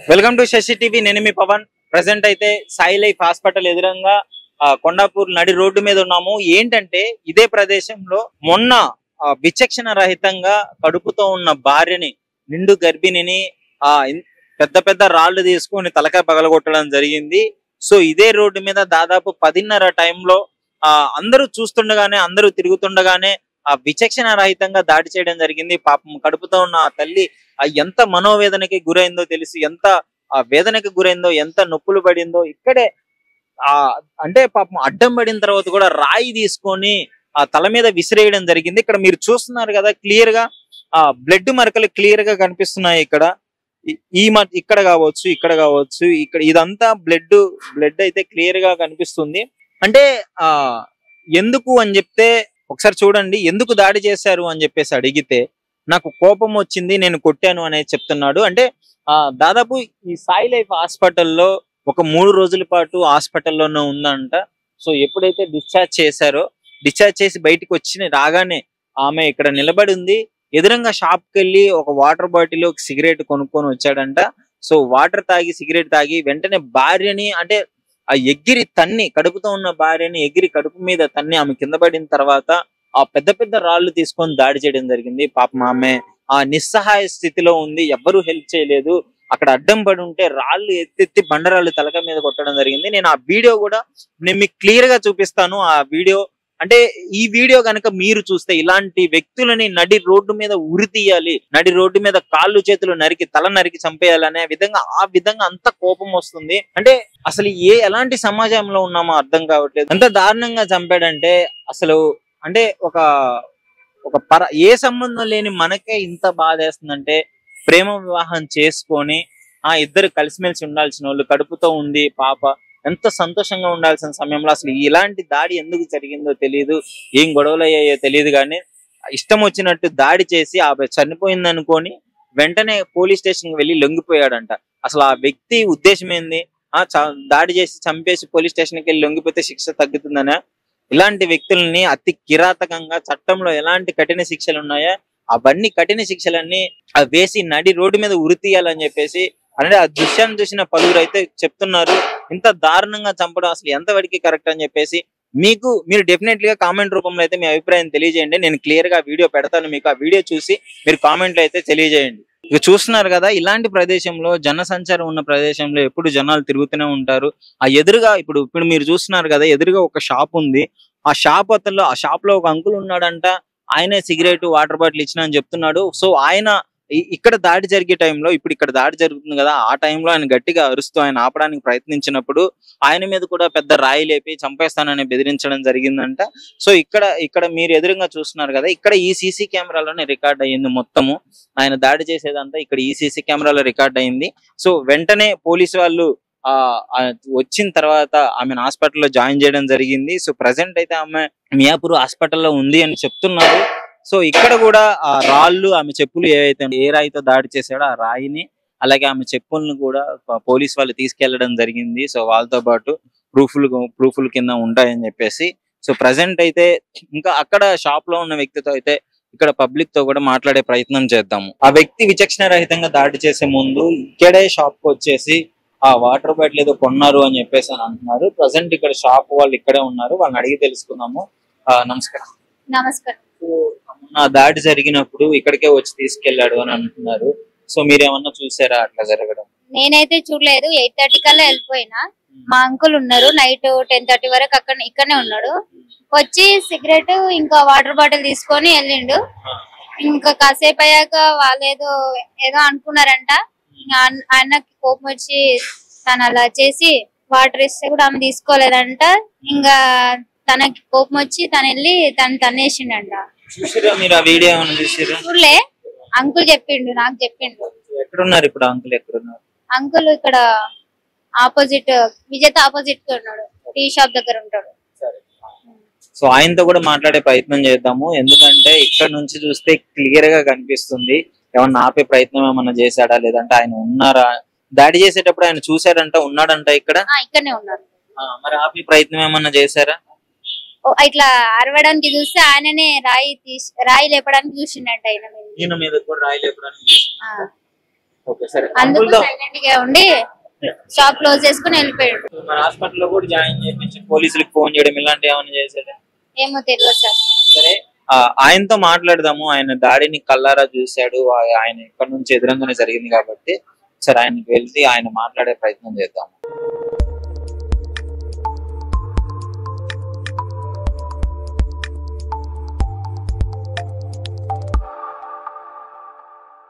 Welcome to Shashi TV. నేను మీ Pawan. Present అయితే Sai life hospital ఎదురంగా Kondapur నడి రోడ్డు మీద ఉన్నాము. ఏంటంటే ఇదే ప్రదేశంలో మొన్న విచక్షణ రహితంగా కడుపుతో ఉన్న భార్యని, నిండు గర్భిణిని పెద్ద పెద్ద రాళ్లు తీసుకొని తలకాయ పగలగొట్టడం జరిగింది. సో ఇదే రోడ్డు మీద దాదాపు 10:30 టైంలో అందరూ చూస్తుండగానే, అందరూ తిరుగుతుండగానే విచక్షణ రహితంగా దాడి చేయడం జరిగింది. పాపం కడుపుతో ఉన్న ఆ తల్లి ఎంత మనోవేదనకి గురైందో తెలిసి, ఎంత వేదనకి గురైందో, ఎంత నొప్పులు పడిందో ఇక్కడే అంటే పాపం అడ్డం పడిన తర్వాత కూడా రాయి తీసుకొని ఆ తల మీద విసిరేయడం జరిగింది. ఇక్కడ మీరు చూస్తున్నారు కదా, క్లియర్ గా బ్లడ్ మరకలు క్లియర్ గా కనిపిస్తున్నాయి. ఇక్కడ కావచ్చు, ఇక్కడ ఇదంతా బ్లడ్ అయితే క్లియర్ గా కనిపిస్తుంది. అంటే ఎందుకు అని చెప్తే ఒకసారి చూడండి. ఎందుకు దాడి చేశారు అని చెప్పేసి అడిగితే, నాకు కోపం వచ్చింది, నేను కొట్టాను అనేది చెప్తున్నాడు. అంటే దాదాపు ఈ సాయి లైఫ్ హాస్పిటల్లో ఒక 3 రోజుల పాటు హాస్పిటల్లోనే ఉందంట. సో ఎప్పుడైతే డిశ్చార్జ్ చేసి బయటకు వచ్చి రాగానే ఆమె ఇక్కడ నిలబడి ఉంది. ఎదురుగా షాప్కి వెళ్ళి ఒక వాటర్ బాటిల్, ఒక సిగరెట్ కొనుక్కొని వచ్చాడంట. సో వాటర్ తాగి, సిగరెట్ తాగి వెంటనే భార్యని, అంటే ఎగిరి తన్ని, కడుపుతో ఉన్న భార్యని ఎగిరి కడుపు మీద తన్ని ఆమె కింద పడిన తర్వాత పెద్ద పెద్ద రాళ్లు తీసుకొని దాడి చేయడం జరిగింది. పాపం ఆమె నిస్సహాయ స్థితిలో ఉంది, ఎవ్వరూ హెల్ప్ చేయలేదు. అక్కడ అడ్డం పడి ఉంటే రాళ్లు ఎత్తి బండరాళ్ళు తలక మీద కొట్టడం జరిగింది. నేను ఆ వీడియో కూడా నేను మీకు క్లియర్ గా చూపిస్తాను. ఆ వీడియో అంటే ఈ వీడియో కనుక మీరు చూస్తే, ఇలాంటి వ్యక్తులని నడి రోడ్డు మీద ఉరి తీయాలి, నడి రోడ్డు మీద కాళ్ళు చేతులు నరికి తల నరికి చంపేయాలనే విధంగా అంత కోపం వస్తుంది. అంటే అసలు ఎలాంటి సమాజంలో ఉన్నామో అర్థం కావట్లేదు. అంత దారుణంగా చంపాడంటే అసలు, అంటే ఏ సంబంధం లేని మనకే ఇంత బాధేస్తుందంటే, ప్రేమ వివాహం చేసుకొని ఇద్దరు కలిసిమెలిసి ఉండాల్సిన వాళ్ళు, కడుపుతో ఉంది పాప, ఎంత సంతోషంగా ఉండాల్సిన సమయంలో అసలు ఇలాంటి దాడి ఎందుకు జరిగిందో తెలియదు, ఏం గొడవలు అయ్యాయో తెలియదు. కానీ ఇష్టం వచ్చినట్టు దాడి చేసి ఆమె చనిపోయింది అనుకొని వెంటనే పోలీస్ స్టేషన్ కి వెళ్ళి లొంగిపోయాడంట. అసలు ఆ వ్యక్తి ఉద్దేశం ఏంది? దాడి చేసి చంపేసి పోలీస్ స్టేషన్ కి వెళ్ళి లొంగిపోతే శిక్ష తగ్గుతుందనా? ఇలాంటి వ్యక్తులని అతి కిరాతకంగా చట్టంలో ఎలాంటి కఠిన శిక్షలు ఉన్నాయో అవన్నీ కఠిన శిక్షలన్నీ వేసి నడి రోడ్డు మీద ఉరి తీయాలని చెప్పేసి, అంటే ఆ దృశ్యాన్ని చూసిన పలువురు అయితే చెప్తున్నారు, ఇంత దారుణంగా చంపడం అసలు ఎంతవరకు కరెక్ట్ అని చెప్పేసి. మీరు డెఫినెట్లీ గా కామెంట్ రూపంలో అయితే మీ అభిప్రాయం తెలియజేయండి. నేను క్లియర్ గా వీడియో పెడతాను, మీకు ఆ వీడియో చూసి మీరు కామెంట్లో అయితే తెలియజేయండి. ఇక చూస్తున్నారు కదా, ఇలాంటి ప్రదేశంలో జన సంచారం ఉన్న ప్రదేశంలో ఎప్పుడు జనాలు తిరుగుతూనే ఉంటారు. ఎదురుగా ఇప్పుడు మీరు చూస్తున్నారు కదా, ఎదురుగా ఒక షాప్ ఉంది. ఆ షాప్ లో ఒక అంకుల్ ఉన్నాడంట. ఆయనే సిగరెట్, వాటర్ బాటిల్ ఇచ్చిన అని చెప్తున్నాడు. సో ఆయన ఇక్కడ దాడి జరిగే టైంలో, ఇప్పుడు ఇక్కడ దాడి జరుగుతుంది కదా, ఆ టైంలో ఆయన గట్టిగా అరుస్తూ ఆయన ఆపడానికి ప్రయత్నించినప్పుడు ఆయన మీద కూడా పెద్ద రాయి లేపి చంపేస్తానని బెదిరించడం జరిగిందంట. సో ఇక్కడ మీరు ఎదురుగా చూస్తున్నారు కదా, ఇక్కడ ఈ సీసీ కెమెరాలోనే రికార్డ్ అయ్యింది మొత్తము. ఆయన దాడి చేసేదంతా ఇక్కడ ఈ సీసీ కెమెరాలో రికార్డ్ అయింది. సో వెంటనే పోలీసు వాళ్ళు వచ్చిన తర్వాత ఆమెను హాస్పిటల్లో జాయిన్ చేయడం జరిగింది. సో ప్రెసెంట్ అయితే ఆమె మియాపూర్ హాస్పిటల్లో ఉంది అని చెప్తున్నారు. సో ఇక్కడ కూడా ఆ రాళ్ళు, ఆమె చెప్పులు ఏ రాయితో దాడి చేశాడో ఆ రాయిని, అలాగే ఆమె చెప్పులను కూడా పోలీస్ వాళ్ళు తీసుకెళ్లడం జరిగింది. సో వాళ్ళతో పాటు ప్రూఫ్లు కింద ఉంటాయని చెప్పేసి. సో ప్రెసెంట్ అయితే ఇంకా అక్కడ షాప్ లో ఉన్న వ్యక్తితో అయితే ఇక్కడ పబ్లిక్ తో కూడా మాట్లాడే ప్రయత్నం చేద్దాము. ఆ వ్యక్తి విచక్షణ రహితంగా దాడి చేసే ముందు ఇక్కడే షాప్ కు వచ్చేసి వాటర్ బాటిల్ ఏదో కొన్నారు అని చెప్పేసి అని అంటున్నారు. ప్రజెంట్ ఇక్కడ షాప్ వాళ్ళు ఇక్కడే ఉన్నారు, వాళ్ళని అడిగి తెలుసుకుందాము. నమస్కారం. నమస్కారం. దాడి జరిగినప్పుడు ఇక్కడికే వచ్చి తీసుకెళ్లాడు అని అంటున్నారు. సో మీరేమన్నా చూసారా అట్లా జరగడం? నేనైతే చూడలేదు. 8:30 కల్లా వెళ్ళిపోయినా. మా అంకుల్ ఉన్నారు, నైట్ 10:30 వరకు ఇక్కడనే ఉన్నాడు. వచ్చి సిగరెట్ ఇంకా వాటర్ బాటిల్ తీసుకొని వెళ్ళిండు. ఇంకా కాసేపు అయ్యాక వాళ్ళు ఏదో అనుకున్నారంట. ఆయనకి కోపం వచ్చి తను అలా చేసి వాటర్ ఇస్తే కూడా ఆమె తీసుకోలేదంట. ఇంకా తనకి కోపం వచ్చి తను వెళ్ళి తన్నేసిండంట. చూడలే, అంకుల్ చెప్పిండు, నాకు చెప్పిండు. ఎక్కడున్నారు ఇప్పుడు అంకుల్? ఎక్కడున్నారు అంకుల్? ఇక్కడ ఆపోజిట్, విజేత ఆపోజిట్ గా ఉన్నాడు, టీ షాప్ దగ్గర ఉంటాడు. సో ఆయనతో కూడా మాట్లాడే ప్రయత్నం చేద్దాము. ఎందుకంటే ఇక్కడ నుంచి చూస్తే క్లియర్ గా కనిపిస్తుంది ఏమన్నా ఆపే ప్రయత్నం ఏమన్నా చేశాడా, లేదంటే ఆయన ఉన్నారా? దాడి చేసేటప్పుడు ఆయన చూసాడంట, ఉన్నాడంట ఇక్కడనే ఉన్నారు. మరి ఆపే ప్రయత్నం ఏమన్నా చేశారా? ఇట్లా అరవడానికి చూస్తే ఆయననే రాయి లేపడానికి చూసిండంట. ఈయన మీద కూడా రాయి లేపడానికి. ఓకే సరే అందుకు అంకుల్తో సైలెంట్ గా ఉండి షాప్ క్లోజ్ చేసుకుని వెళ్ళిపోయాడు. మన హాస్పిటల్లో కూడా జాయిన్ చేయించి పోలీసులకు ఫోన్ చేయడం ఇలాంటి ఏమైనా చేశాడు? ఏమో తెలియదు సార్. సరే ఆయనతో మాట్లాడదాము. ఆయన దాడిని కల్లారా చూశాడు, ఆయన ఇక్కడ నుంచి ఎదురంగానే జరిగింది కాబట్టి సరే ఆయనకి వెళ్తే ఆయన మాట్లాడే ప్రయత్నం చేద్దాము.